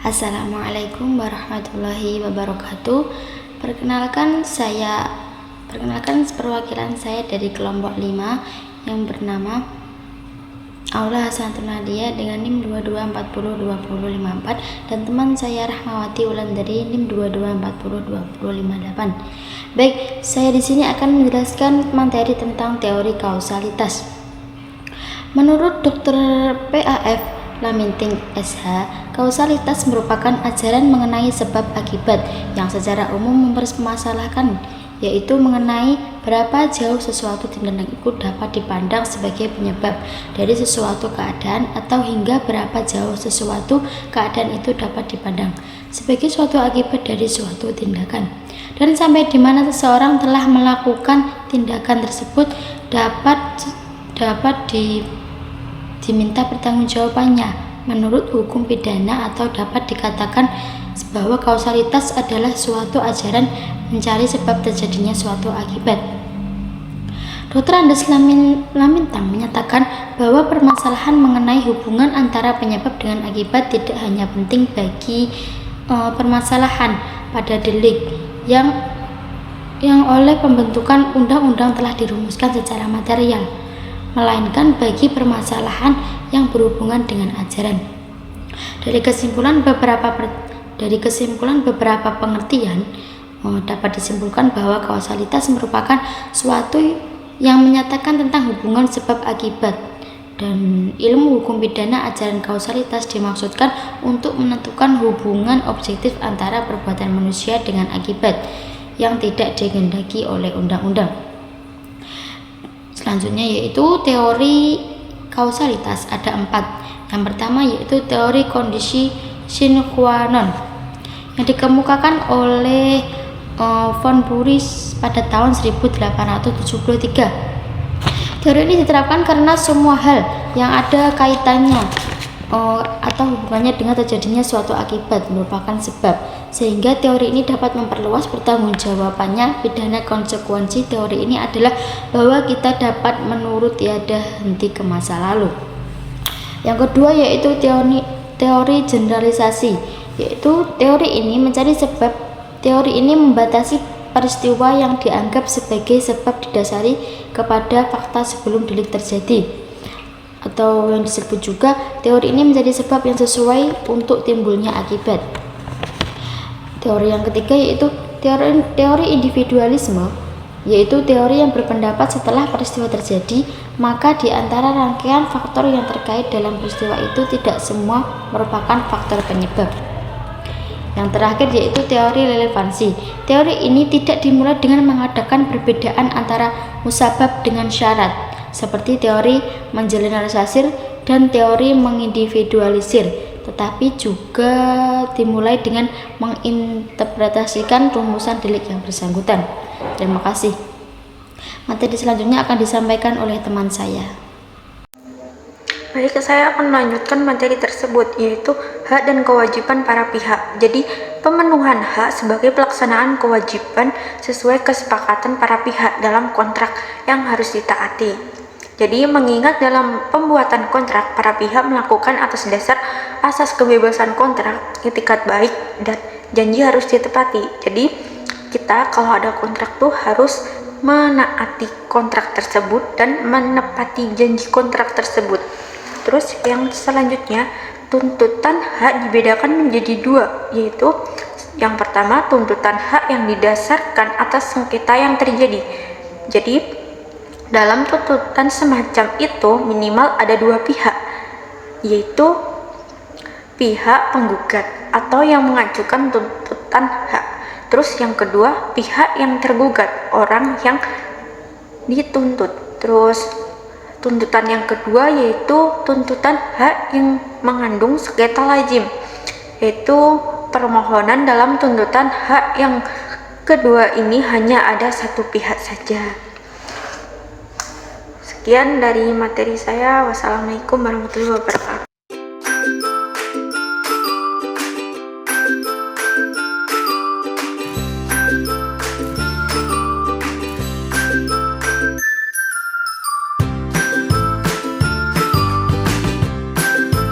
Assalamualaikum warahmatullahi wabarakatuh. Perkenalkan perwakilan saya dari kelompok 5 yang bernama Aula Hasanatun Nadia dengan NIM 22402054 dan teman saya Rahmawati Wulandari NIM 22402058. Baik, saya di sini akan menjelaskan materi tentang teori kausalitas. Menurut Dr. PAF Laminting SH, kausalitas merupakan ajaran mengenai sebab akibat yang secara umum mempermasalahkan, yaitu mengenai berapa jauh sesuatu tindakan itu dapat dipandang sebagai penyebab dari sesuatu keadaan atau hingga berapa jauh sesuatu keadaan itu dapat dipandang sebagai suatu akibat dari suatu tindakan, dan sampai di mana seseorang telah melakukan tindakan tersebut dapat diminta pertanggungjawabannya menurut hukum pidana, atau dapat dikatakan bahwa kausalitas adalah suatu ajaran mencari sebab terjadinya suatu akibat. Dr. Andes Lamintang menyatakan bahwa permasalahan mengenai hubungan antara penyebab dengan akibat tidak hanya penting bagi permasalahan pada delik yang oleh pembentukan undang-undang telah dirumuskan secara material, melainkan bagi permasalahan yang berhubungan dengan ajaran. Dari kesimpulan beberapa pengertian dapat disimpulkan bahwa kausalitas merupakan suatu yang menyatakan tentang hubungan sebab akibat, dan ilmu hukum pidana ajaran kausalitas dimaksudkan untuk menentukan hubungan objektif antara perbuatan manusia dengan akibat yang tidak dikehendaki oleh undang-undang. Selanjutnya yaitu teori kausalitas, ada 4. Yang pertama yaitu teori kondisi sine qua non yang dikemukakan oleh von Buris pada tahun 1873. Teori ini diterapkan karena semua hal yang ada kaitannya atau hubungannya dengan terjadinya suatu akibat merupakan sebab, sehingga teori ini dapat memperluas pertanggungjawabannya pidana. Konsekuensi teori ini adalah bahwa kita dapat menurut tiada henti ke masa lalu. Yang kedua yaitu teori generalisasi, yaitu teori ini mencari sebab. Teori ini membatasi peristiwa yang dianggap sebagai sebab didasari kepada fakta sebelum delik terjadi, atau yang disebut juga teori ini menjadi sebab yang sesuai untuk timbulnya akibat. Teori yang ketiga yaitu teori individualisme, yaitu teori yang berpendapat setelah peristiwa terjadi, maka di antara rangkaian faktor yang terkait dalam peristiwa itu tidak semua merupakan faktor penyebab. Yang terakhir yaitu teori relevansi. Teori ini tidak dimulai dengan mengadakan perbedaan antara musabab dengan syarat, seperti teori mengeneralisir dan teori mengindividualisir, tetapi juga dimulai dengan menginterpretasikan rumusan delik yang bersangkutan. Terima kasih. Materi selanjutnya akan disampaikan oleh teman saya. Baik, saya akan melanjutkan materi tersebut, yaitu hak dan kewajiban para pihak. Jadi, pemenuhan hak sebagai pelaksanaan kewajiban sesuai kesepakatan para pihak dalam kontrak yang harus ditaati. Jadi, mengingat dalam pembuatan kontrak, para pihak melakukan atas dasar asas kebebasan kontrak, itikat baik, dan janji harus ditepati. Jadi, kita kalau ada kontrak tuh harus menaati kontrak tersebut dan menepati janji kontrak tersebut. Terus yang selanjutnya, tuntutan hak dibedakan menjadi 2, yaitu yang pertama tuntutan hak yang didasarkan atas sengketa yang terjadi. Jadi dalam tuntutan semacam itu minimal ada 2 pihak, yaitu pihak penggugat atau yang mengajukan tuntutan hak. Terus yang kedua, pihak yang tergugat, orang yang dituntut. Terus tuntutan yang kedua yaitu tuntutan hak yang mengandung sengketa lazim, yaitu permohonan dalam tuntutan hak yang kedua ini hanya ada satu pihak saja. Sekian dari materi saya. Wassalamualaikum warahmatullahi wabarakatuh.